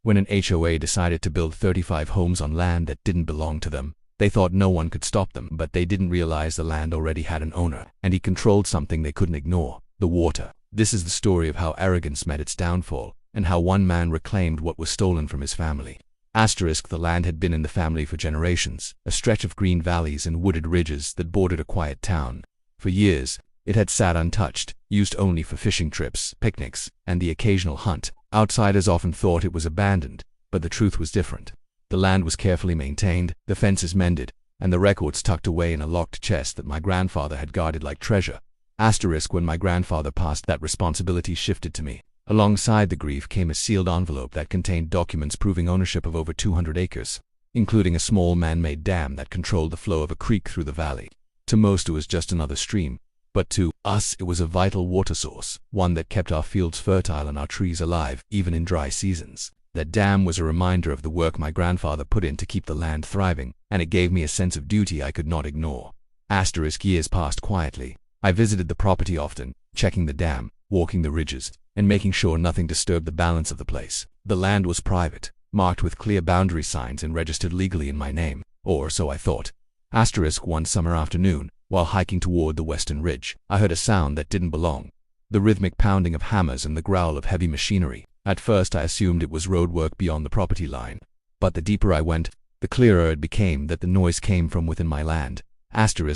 When an HOA decided to build 35 homes on land that didn't belong to them, they thought no one could stop them, but they didn't realize the land already had an owner, and he controlled something they couldn't ignore: the water. This is the story of how arrogance met its downfall, and how one man reclaimed what was stolen from his family. The land had been in the family for generations, a stretch of green valleys and wooded ridges that bordered a quiet town. For years, it had sat untouched, used only for fishing trips, picnics, and the occasional hunt. Outsiders often thought it was abandoned, but the truth was different. The land was carefully maintained, the fences mended, and the records tucked away in a locked chest that my grandfather had guarded like treasure. When my grandfather passed, that responsibility shifted to me. Alongside the grief came a sealed envelope that contained documents proving ownership of over 200 acres, including a small man-made dam that controlled the flow of a creek through the valley. To most, it was just another stream, but to us, it was a vital water source, one that kept our fields fertile and our trees alive, even in dry seasons. That dam was a reminder of the work my grandfather put in to keep the land thriving, and it gave me a sense of duty I could not ignore. Years passed quietly. I visited the property often, checking the dam, walking the ridges, and making sure nothing disturbed the balance of the place. The land was private, marked with clear boundary signs and registered legally in my name, or so I thought. One summer afternoon, while hiking toward the western ridge, I heard a sound that didn't belong: the rhythmic pounding of hammers and the growl of heavy machinery. At first I assumed it was roadwork beyond the property line, but the deeper I went, the clearer it became that the noise came from within my land.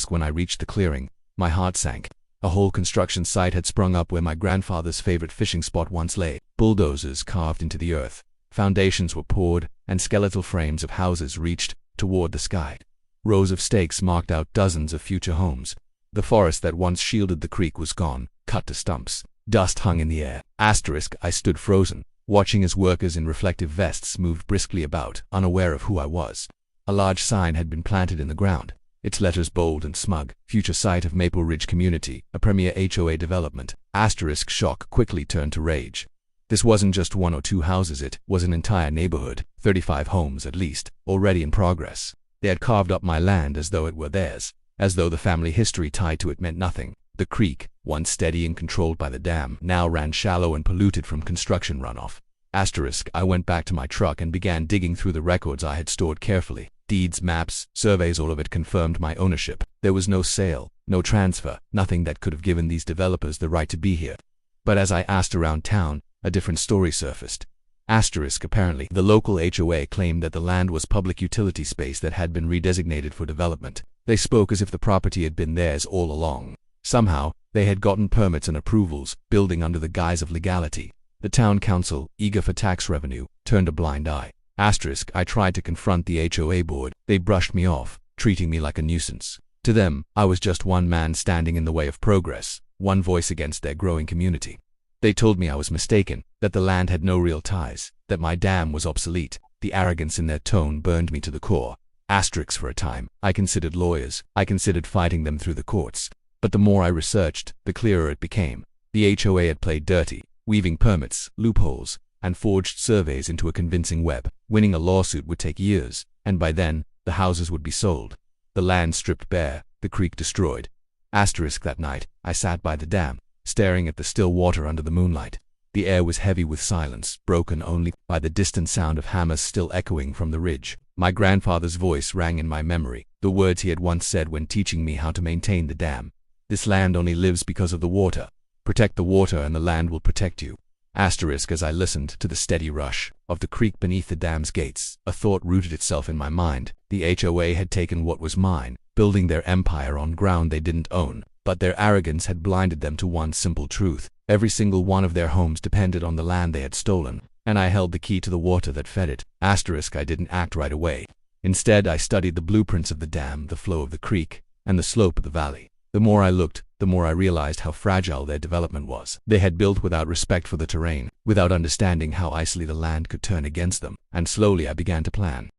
When I reached the clearing, my heart sank. A whole construction site had sprung up where my grandfather's favorite fishing spot once lay. Bulldozers carved into the earth, foundations were poured, and skeletal frames of houses reached toward the sky. Rows of stakes marked out dozens of future homes. The forest that once shielded the creek was gone, cut to stumps. Dust hung in the air. I stood frozen, watching as workers in reflective vests moved briskly about, unaware of who I was. A large sign had been planted in the ground, its letters bold and smug: future site of Maple Ridge Community, a premier HOA development. Shock quickly turned to rage. This wasn't just one or two houses, it was an entire neighborhood, 35 homes at least, already in progress. They had carved up my land as though it were theirs, as though the family history tied to it meant nothing. The creek, once steady and controlled by the dam, now ran shallow and polluted from construction runoff. I went back to my truck and began digging through the records I had stored carefully. Deeds, maps, surveys, all of it confirmed my ownership. There was no sale, no transfer, nothing that could have given these developers the right to be here. But as I asked around town, a different story surfaced. Apparently, the local HOA claimed that the land was public utility space that had been redesignated for development. They spoke as if the property had been theirs all along. Somehow, they had gotten permits and approvals, building under the guise of legality. The town council, eager for tax revenue, turned a blind eye. I tried to confront the HOA board. They brushed me off, treating me like a nuisance. To them, I was just one man standing in the way of progress, one voice against their growing community. They told me I was mistaken, that the land had no real ties, that my dam was obsolete. The arrogance in their tone burned me to the core. For a time, I considered lawyers. I considered fighting them through the courts. But the more I researched, the clearer it became. The HOA had played dirty, weaving permits, loopholes, and forged surveys into a convincing web. Winning a lawsuit would take years, and by then, the houses would be sold. The land stripped bare, the creek destroyed. That night, I sat by the dam, staring at the still water under the moonlight. The air was heavy with silence, broken only by the distant sound of hammers still echoing from the ridge. My grandfather's voice rang in my memory, the words he had once said when teaching me how to maintain the dam. This land only lives because of the water. Protect the water and the land will protect you. As I listened to the steady rush of the creek beneath the dam's gates, a thought rooted itself in my mind. The HOA had taken what was mine, building their empire on ground they didn't own, but their arrogance had blinded them to one simple truth: every single one of their homes depended on the land they had stolen, and I held the key to the water that fed it. I didn't act right away. Instead, I studied the blueprints of the dam, the flow of the creek, and the slope of the valley. The more I looked, the more I realized how fragile their development was. They had built without respect for the terrain, without understanding how easily the land could turn against them, and slowly I began to plan.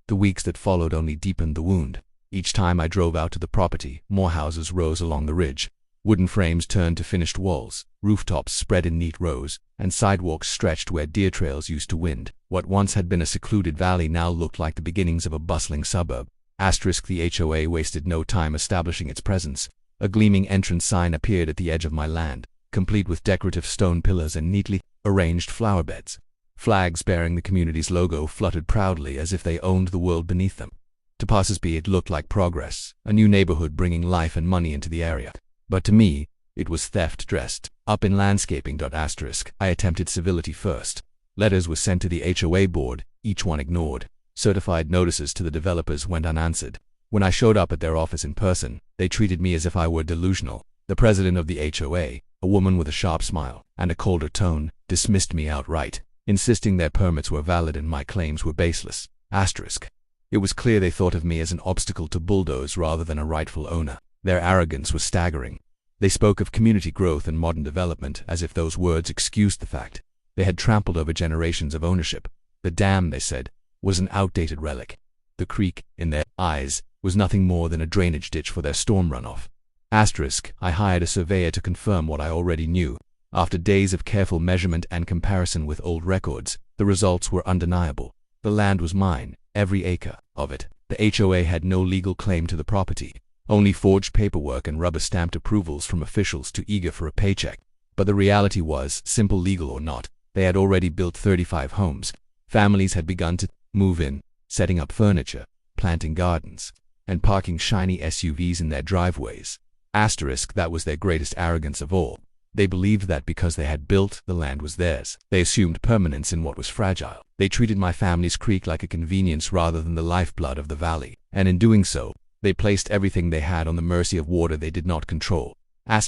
The weeks that followed only deepened the wound. Each time I drove out to the property, more houses rose along the ridge. Wooden frames turned to finished walls, rooftops spread in neat rows, and sidewalks stretched where deer trails used to wind. What once had been a secluded valley now looked like the beginnings of a bustling suburb. The HOA wasted no time establishing its presence. A gleaming entrance sign appeared at the edge of my land, complete with decorative stone pillars and neatly arranged flower beds. Flags bearing the community's logo fluttered proudly as if they owned the world beneath them. To passers-by it looked like progress, a new neighborhood bringing life and money into the area. But to me, it was theft dressed up in landscaping. I attempted civility first. Letters were sent to the HOA board, each one ignored. Certified notices to the developers went unanswered. When I showed up at their office in person, they treated me as if I were delusional. The president of the HOA, a woman with a sharp smile and a colder tone, dismissed me outright, insisting their permits were valid and my claims were baseless. It was clear they thought of me as an obstacle to bulldoze rather than a rightful owner. Their arrogance was staggering. They spoke of community growth and modern development as if those words excused the fact they had trampled over generations of ownership. The dam, they said, was an outdated relic. The creek, in their eyes, was nothing more than a drainage ditch for their storm runoff. I hired a surveyor to confirm what I already knew. After days of careful measurement and comparison with old records, the results were undeniable. The land was mine, every acre of it. The HOA had no legal claim to the property, only forged paperwork and rubber-stamped approvals from officials too eager for a paycheck. But the reality was, simple legal or not, they had already built 35 homes. Families had begun to move in, setting up furniture, planting gardens, and parking shiny SUVs in their driveways. That was their greatest arrogance of all. They believed that because they had built, the land was theirs. They assumed permanence in what was fragile. They treated my family's creek like a convenience rather than the lifeblood of the valley. And in doing so, they placed everything they had on the mercy of water they did not control. I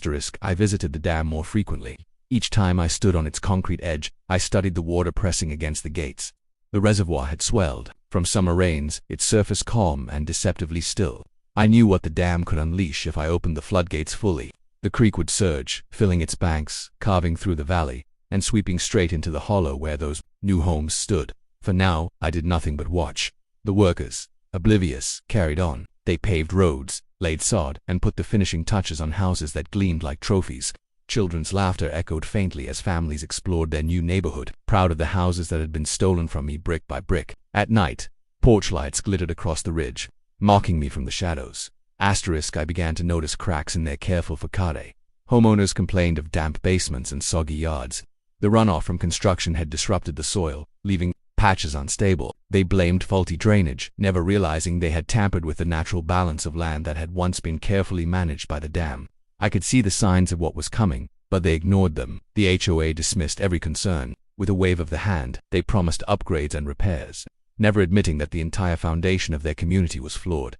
visited the dam more frequently. Each time I stood on its concrete edge, I studied the water pressing against the gates. The reservoir had swelled. From summer rains, its surface calm and deceptively still. I knew what the dam could unleash if I opened the floodgates fully. The creek would surge, filling its banks, carving through the valley, and sweeping straight into the hollow where those new homes stood. For now, I did nothing but watch. The workers, oblivious, carried on. They paved roads, laid sod, and put the finishing touches on houses that gleamed like trophies. Children's laughter echoed faintly as families explored their new neighborhood, proud of the houses that had been stolen from me brick by brick. At night, porch lights glittered across the ridge, mocking me from the shadows. I began to notice cracks in their careful facade. Homeowners complained of damp basements and soggy yards. The runoff from construction had disrupted the soil, leaving patches unstable. They blamed faulty drainage, never realizing they had tampered with the natural balance of land that had once been carefully managed by the dam. I could see the signs of what was coming, but they ignored them. The HOA dismissed every concern. With a wave of the hand, they promised upgrades and repairs, never admitting that the entire foundation of their community was flawed.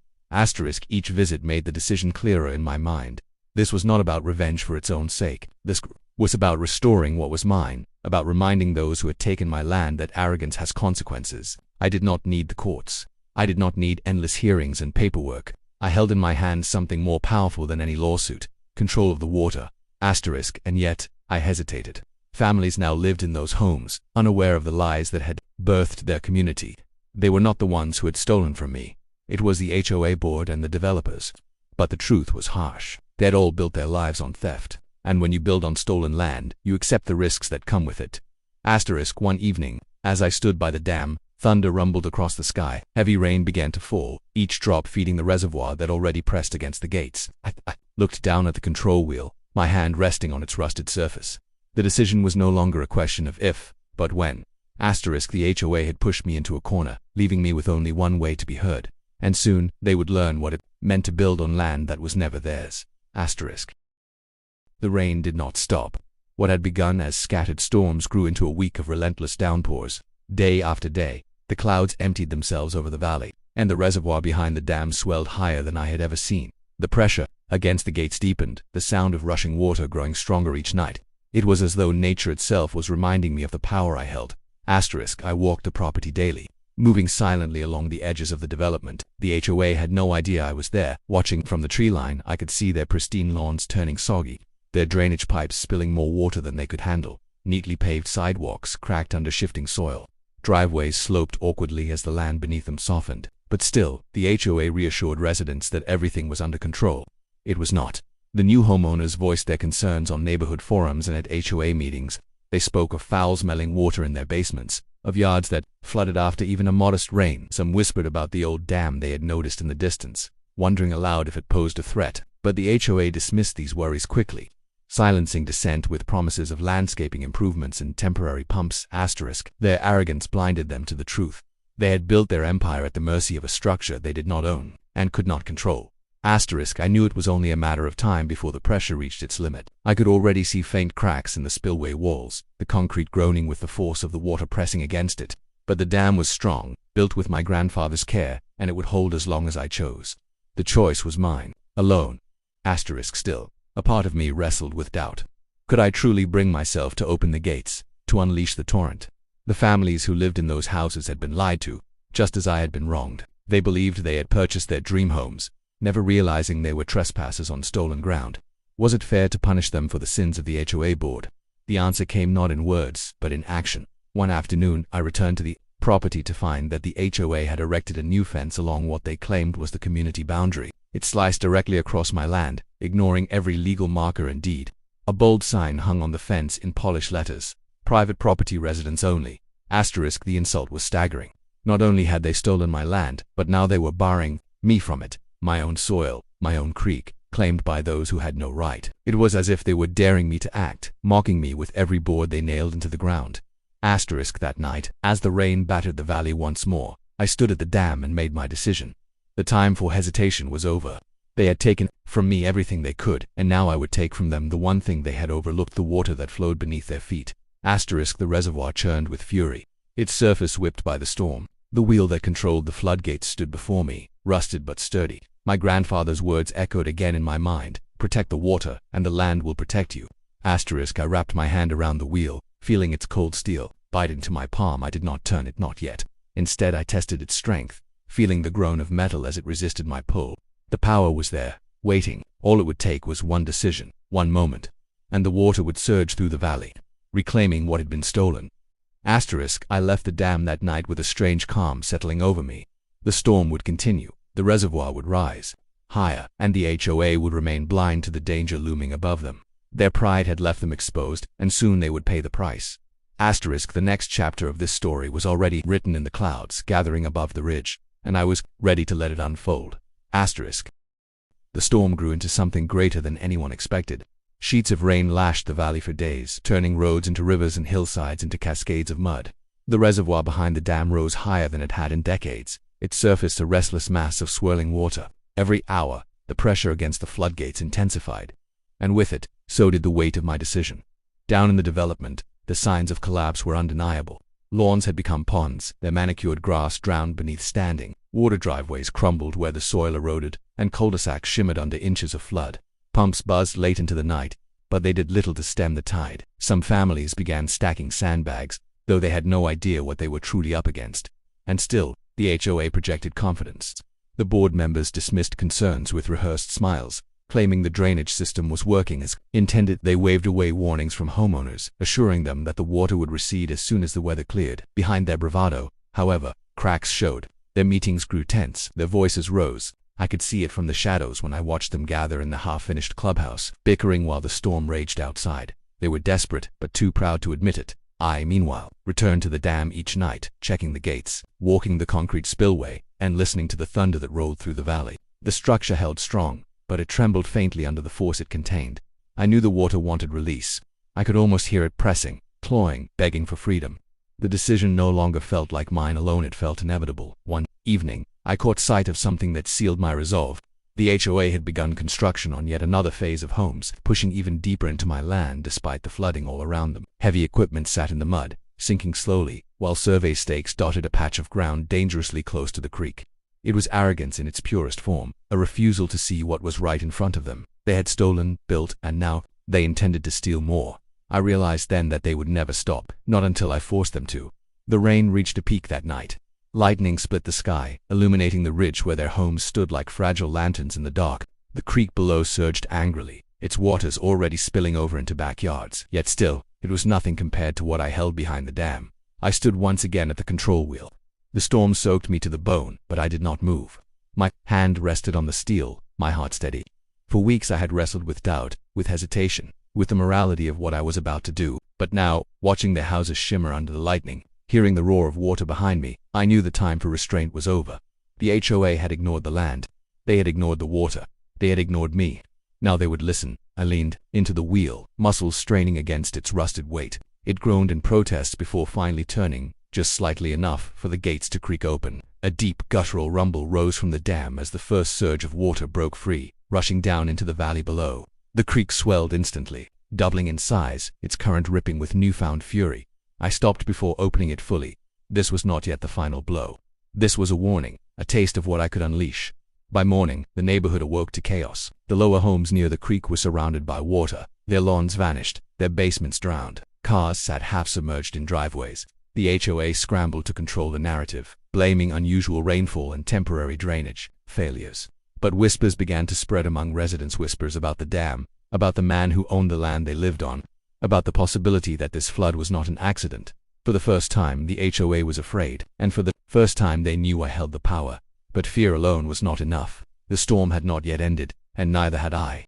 Each visit made the decision clearer in my mind. This was not about revenge for its own sake. This was about restoring what was mine, about reminding those who had taken my land that arrogance has consequences. I did not need the courts. I did not need endless hearings and paperwork. I held in my hands something more powerful than any lawsuit: control of the water. And yet, I hesitated. Families now lived in those homes, unaware of the lies that had birthed their community. They were not the ones who had stolen from me. It was the HOA board and the developers. But the truth was harsh. They had all built their lives on theft. And when you build on stolen land, you accept the risks that come with it. One evening, as I stood by the dam, thunder rumbled across the sky. Heavy rain began to fall, each drop feeding the reservoir that already pressed against the gates. I looked down at the control wheel, my hand resting on its rusted surface. The decision was no longer a question of if, but when. The HOA had pushed me into a corner, leaving me with only one way to be heard. And soon, they would learn what it meant to build on land that was never theirs. The rain did not stop. What had begun as scattered storms grew into a week of relentless downpours. Day after day, the clouds emptied themselves over the valley, and the reservoir behind the dam swelled higher than I had ever seen. The pressure against the gates deepened, the sound of rushing water growing stronger each night. It was as though nature itself was reminding me of the power I held. I walked the property daily, moving silently along the edges of the development. The HOA had no idea I was there. Watching from the tree line, I could see their pristine lawns turning soggy, their drainage pipes spilling more water than they could handle. Neatly paved sidewalks cracked under shifting soil. Driveways sloped awkwardly as the land beneath them softened. But still, the HOA reassured residents that everything was under control. It was not. The new homeowners voiced their concerns on neighborhood forums and at HOA meetings. They spoke of foul-smelling water in their basements, of yards that flooded after even a modest rain. Some whispered about the old dam they had noticed in the distance, wondering aloud if it posed a threat. But the HOA dismissed these worries quickly. silencing dissent with promises of landscaping improvements and temporary pumps. Their arrogance blinded them to the truth. They had built their empire at the mercy of a structure they did not own and could not control. I knew it was only a matter of time before the pressure reached its limit. I could already see faint cracks in the spillway walls, the concrete groaning with the force of the water pressing against it. But the dam was strong, built with my grandfather's care, and it would hold as long as I chose. The choice was mine, alone. Still, a part of me wrestled with doubt. Could I truly bring myself to open the gates, to unleash the torrent? The families who lived in those houses had been lied to, just as I had been wronged. They believed they had purchased their dream homes, never realizing they were trespassers on stolen ground. Was it fair to punish them for the sins of the HOA board? The answer came not in words, but in action. One afternoon, I returned to the property to find that the HOA had erected a new fence along what they claimed was the community boundary. It sliced directly across my land, ignoring every legal marker and deed. A bold sign hung on the fence in polished letters: private property residents only. The insult was staggering. Not only had they stolen my land, but now they were barring me from it, my own soil, my own creek, claimed by those who had no right. It was as if they were daring me to act, mocking me with every board they nailed into the ground. That night, as the rain battered the valley once more, I stood at the dam and made my decision. The time for hesitation was over. They had taken from me everything they could, and now I would take from them the one thing they had overlooked: the water that flowed beneath their feet. The reservoir churned with fury, its surface whipped by the storm. The wheel that controlled the floodgates stood before me, rusted but sturdy. My grandfather's words echoed again in my mind: protect the water, and the land will protect you. I wrapped my hand around the wheel, feeling its cold steel bite into my palm. I did not turn it, not yet. Instead, I tested its strength, feeling the groan of metal as it resisted my pull. The power was there, waiting. All it would take was one decision, one moment, and the water would surge through the valley, reclaiming what had been stolen. I left the dam that night with a strange calm settling over me. The storm would continue, the reservoir would rise higher, and the HOA would remain blind to the danger looming above them. Their pride had left them exposed, and soon they would pay the price. The next chapter of this story was already written in the clouds gathering above the ridge, and I was ready to let it unfold. The storm grew into something greater than anyone expected. Sheets of rain lashed the valley for days, turning roads into rivers and hillsides into cascades of mud. The reservoir behind the dam rose higher than it had in decades. It surfaced a restless mass of swirling water. Every hour, the pressure against the floodgates intensified. And with it, so did the weight of my decision. Down in the development, the signs of collapse were undeniable. Lawns had become ponds, their manicured grass drowned beneath standing. Water driveways crumbled where the soil eroded, and cul-de-sacs shimmered under inches of flood. Pumps buzzed late into the night, but they did little to stem the tide. Some families began stacking sandbags, though they had no idea what they were truly up against. And still, the HOA projected confidence. The board members dismissed concerns with rehearsed smiles, claiming the drainage system was working as intended. They waved away warnings from homeowners, assuring them that the water would recede as soon as the weather cleared. Behind their bravado, however, cracks showed. Their meetings grew tense, their voices rose. I could see it from the shadows when I watched them gather in the half-finished clubhouse, bickering while the storm raged outside. They were desperate, but too proud to admit it. I, meanwhile, returned to the dam each night, checking the gates, walking the concrete spillway, and listening to the thunder that rolled through the valley. The structure held strong, but it trembled faintly under the force it contained. I knew the water wanted release. I could almost hear it pressing, clawing, begging for freedom. The decision no longer felt like mine alone, it felt inevitable. One evening, I caught sight of something that sealed my resolve. The HOA had begun construction on yet another phase of homes, pushing even deeper into my land despite the flooding all around them. Heavy equipment sat in the mud, sinking slowly, while survey stakes dotted a patch of ground dangerously close to the creek. It was arrogance in its purest form, a refusal to see what was right in front of them. They had stolen, built, and now they intended to steal more. I realized then that they would never stop, not until I forced them to. The rain reached a peak that night. Lightning split the sky, illuminating the ridge where their homes stood like fragile lanterns in the dark. The creek below surged angrily, its waters already spilling over into backyards. Yet still, it was nothing compared to what I held behind the dam. I stood once again at the control wheel. The storm soaked me to the bone, but I did not move. My hand rested on the steel, my heart steady. For weeks I had wrestled with doubt, with hesitation, with the morality of what I was about to do. But now, watching their houses shimmer under the lightning, hearing the roar of water behind me, I knew the time for restraint was over. The HOA had ignored the land. They had ignored the water. They had ignored me. Now they would listen, I leaned into the wheel, muscles straining against its rusted weight. It groaned in protest before finally turning, just slightly enough for the gates to creak open. A deep guttural rumble rose from the dam as the first surge of water broke free, rushing down into the valley below. The creek swelled instantly, doubling in size, its current ripping with newfound fury. I stopped before opening it fully. This was not yet the final blow. This was a warning, a taste of what I could unleash. By morning, the neighborhood awoke to chaos. The lower homes near the creek were surrounded by water. Their lawns vanished, their basements drowned. Cars sat half-submerged in driveways. The HOA scrambled to control the narrative, blaming unusual rainfall and temporary drainage failures. But whispers began to spread among residents, whispers about the dam, about the man who owned the land they lived on, about the possibility that this flood was not an accident. For the first time, the HOA was afraid, and for the first time they knew I held the power. But fear alone was not enough. The storm had not yet ended, and neither had I.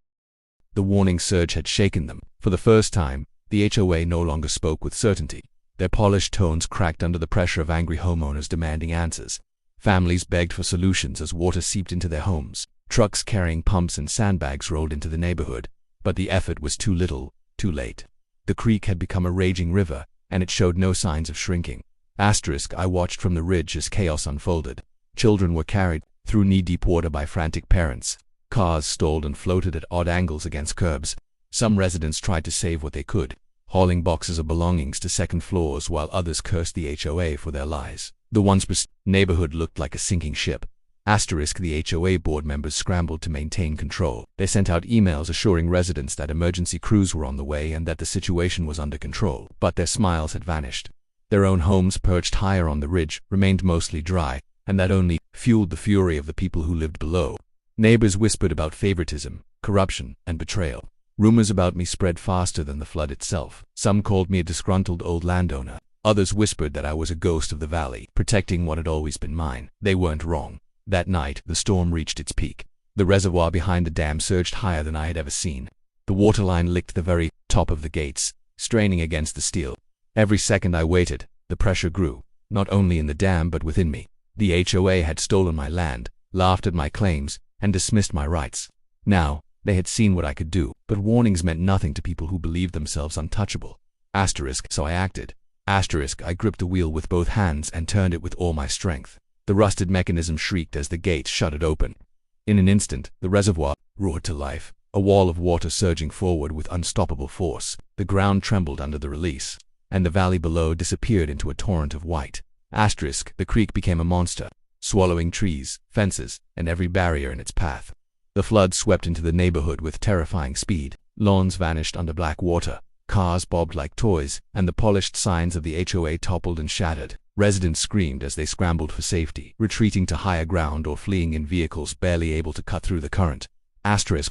The warning surge had shaken them. For the first time, the HOA no longer spoke with certainty. Their polished tones cracked under the pressure of angry homeowners demanding answers. Families begged for solutions as water seeped into their homes. Trucks carrying pumps and sandbags rolled into the neighborhood. But the effort was too little, too late. The creek had become a raging river, and it showed no signs of shrinking. I watched from the ridge as chaos unfolded. Children were carried through knee-deep water by frantic parents. Cars stalled and floated at odd angles against curbs. Some residents tried to save what they could, hauling boxes of belongings to second floors while others cursed the HOA for their lies. The once neighborhood looked like a sinking ship. The HOA board members scrambled to maintain control. They sent out emails assuring residents that emergency crews were on the way and that the situation was under control. But their smiles had vanished. Their own homes, perched higher on the ridge, remained mostly dry, and that only fueled the fury of the people who lived below. Neighbors whispered about favoritism, corruption, and betrayal. Rumors about me spread faster than the flood itself. Some called me a disgruntled old landowner. Others whispered that I was a ghost of the valley, protecting what had always been mine. They weren't wrong. That night, the storm reached its peak. The reservoir behind the dam surged higher than I had ever seen. The waterline licked the very top of the gates, straining against the steel. Every second I waited, the pressure grew, not only in the dam but within me. The HOA had stolen my land, laughed at my claims, and dismissed my rights. Now, they had seen what I could do, but warnings meant nothing to people who believed themselves untouchable. So I acted. I gripped the wheel with both hands and turned it with all my strength. The rusted mechanism shrieked as the gates shuddered open. In an instant, the reservoir roared to life, a wall of water surging forward with unstoppable force. The ground trembled under the release, and the valley below disappeared into a torrent of white. The creek became a monster, swallowing trees, fences, and every barrier in its path. The flood swept into the neighborhood with terrifying speed. Lawns vanished under black water, cars bobbed like toys, and the polished signs of the HOA toppled and shattered. Residents screamed as they scrambled for safety, retreating to higher ground or fleeing in vehicles barely able to cut through the current.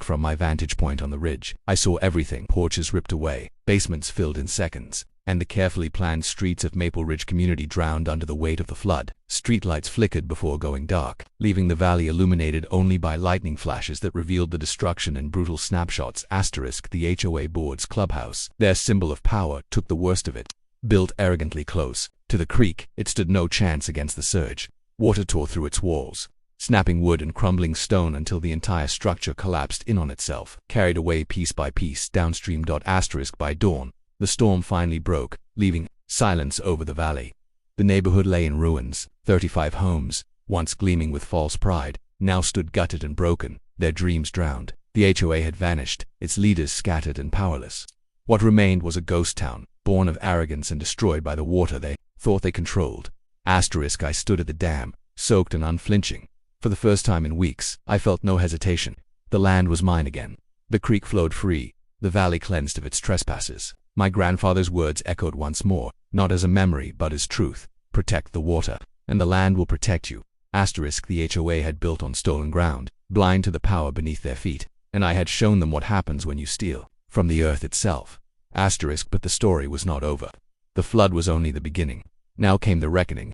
From my vantage point on the ridge, I saw everything: porches ripped away, basements filled in seconds, and the carefully planned streets of Maple Ridge community drowned under the weight of the flood. Streetlights flickered before going dark, leaving the valley illuminated only by lightning flashes that revealed the destruction in brutal snapshots. The HOA board's clubhouse, their symbol of power, took the worst of it. Built arrogantly close to the creek, it stood no chance against the surge. Water tore through its walls, snapping wood and crumbling stone until the entire structure collapsed in on itself, carried away piece by piece downstream. By dawn, the storm finally broke, leaving silence over the valley. The neighborhood lay in ruins. 35 homes, once gleaming with false pride, now stood gutted and broken, their dreams drowned. The HOA had vanished, its leaders scattered and powerless. What remained was a ghost town, born of arrogance and destroyed by the water they thought they controlled. I stood at the dam, soaked and unflinching. For the first time in weeks, I felt no hesitation. The land was mine again. The creek flowed free, the valley cleansed of its trespasses. My grandfather's words echoed once more, not as a memory but as truth. Protect the water, and the land will protect you. The HOA had built on stolen ground, blind to the power beneath their feet, and I had shown them what happens when you steal from the earth itself. But the story was not over. The flood was only the beginning. Now came the reckoning.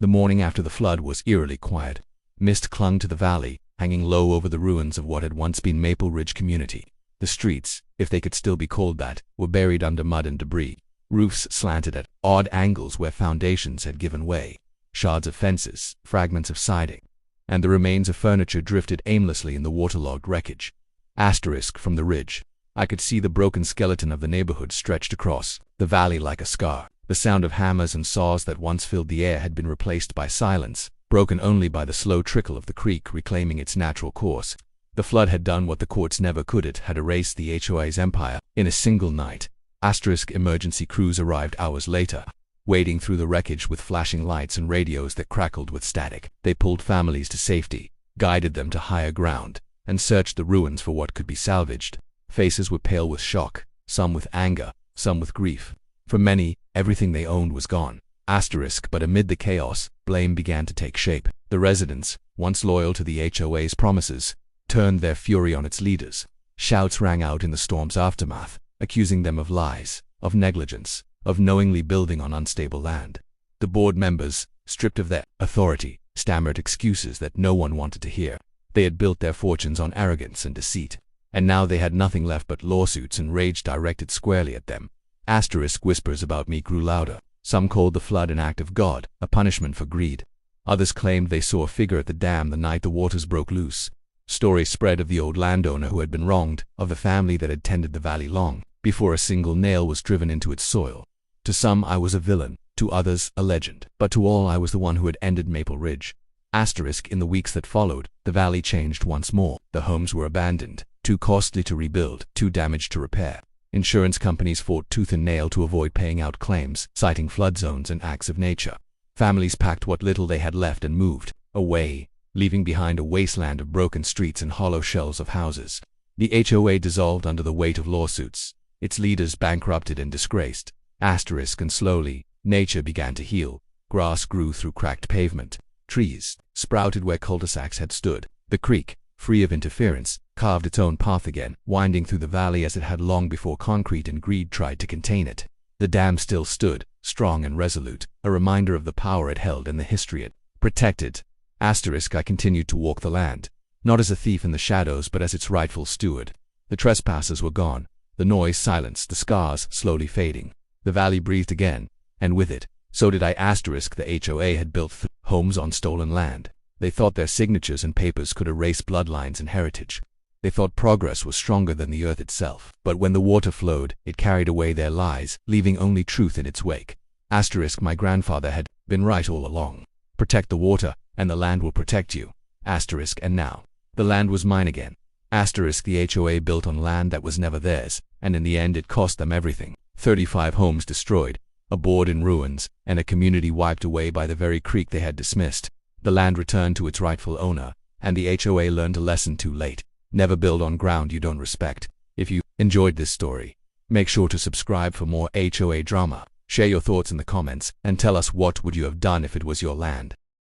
The morning after the flood was eerily quiet. Mist clung to the valley, hanging low over the ruins of what had once been Maple Ridge community. The streets, if they could still be called that, were buried under mud and debris. Roofs slanted at odd angles where foundations had given way. Shards of fences, fragments of siding, and the remains of furniture drifted aimlessly in the waterlogged wreckage. Asterisk from the ridge. I could see the broken skeleton of the neighborhood stretched across the valley like a scar. The sound of hammers and saws that once filled the air had been replaced by silence, broken only by the slow trickle of the creek reclaiming its natural course. The flood had done what the courts never could. It had erased the HOA's empire in a single night. Asterisk emergency crews arrived hours later, wading through the wreckage with flashing lights and radios that crackled with static. They pulled families to safety, guided them to higher ground, and searched the ruins for what could be salvaged. Faces were pale with shock, some with anger, some with grief. For many, everything they owned was gone. Asterisk, but amid the chaos, blame began to take shape. The residents, once loyal to the HOA's promises, turned their fury on its leaders. Shouts rang out in the storm's aftermath, accusing them of lies, of negligence, of knowingly building on unstable land. The board members, stripped of their authority, stammered excuses that no one wanted to hear. They had built their fortunes on arrogance and deceit, and now they had nothing left but lawsuits and rage directed squarely at them. Asterisk whispers about me grew louder. Some called the flood an act of God, a punishment for greed. Others claimed they saw a figure at the dam the night the waters broke loose. Stories spread of the old landowner who had been wronged, of the family that had tended the valley long before a single nail was driven into its soil. To some I was a villain, to others a legend, but to all I was the one who had ended Maple Ridge. Asterisk in the weeks that followed, the valley changed once more. The homes were abandoned, too costly to rebuild, too damaged to repair. Insurance companies fought tooth and nail to avoid paying out claims, citing flood zones and acts of nature. Families packed what little they had left and moved away, leaving behind a wasteland of broken streets and hollow shells of houses. The HOA dissolved under the weight of lawsuits, its leaders bankrupted and disgraced. Asterisk and slowly, nature began to heal. Grass grew through cracked pavement. Trees sprouted where cul-de-sacs had stood. The creek, free of interference, carved its own path again, winding through the valley as it had long before concrete and greed tried to contain it. The dam still stood, strong and resolute, a reminder of the power it held and the history it protected. Asterisk I continued to walk the land, not as a thief in the shadows but as its rightful steward. The trespassers were gone, the noise silenced, the scars slowly fading. The valley breathed again, and with it, so did I. Asterisk the HOA had built homes on stolen land. They thought their signatures and papers could erase bloodlines and heritage. They thought progress was stronger than the earth itself. But when the water flowed, it carried away their lies, leaving only truth in its wake. Asterisk my grandfather had been right all along. Protect the water, and the land will protect you. Asterisk and now, the land was mine again. Asterisk the HOA built on land that was never theirs, and in the end it cost them everything. 35 homes destroyed, a board in ruins, and a community wiped away by the very creek they had dismissed. The land returned to its rightful owner, and the HOA learned a lesson too late. Never build on ground you don't respect. If you enjoyed this story, make sure to subscribe for more HOA drama. Share your thoughts in the comments, and tell us what would you have done if it was your land.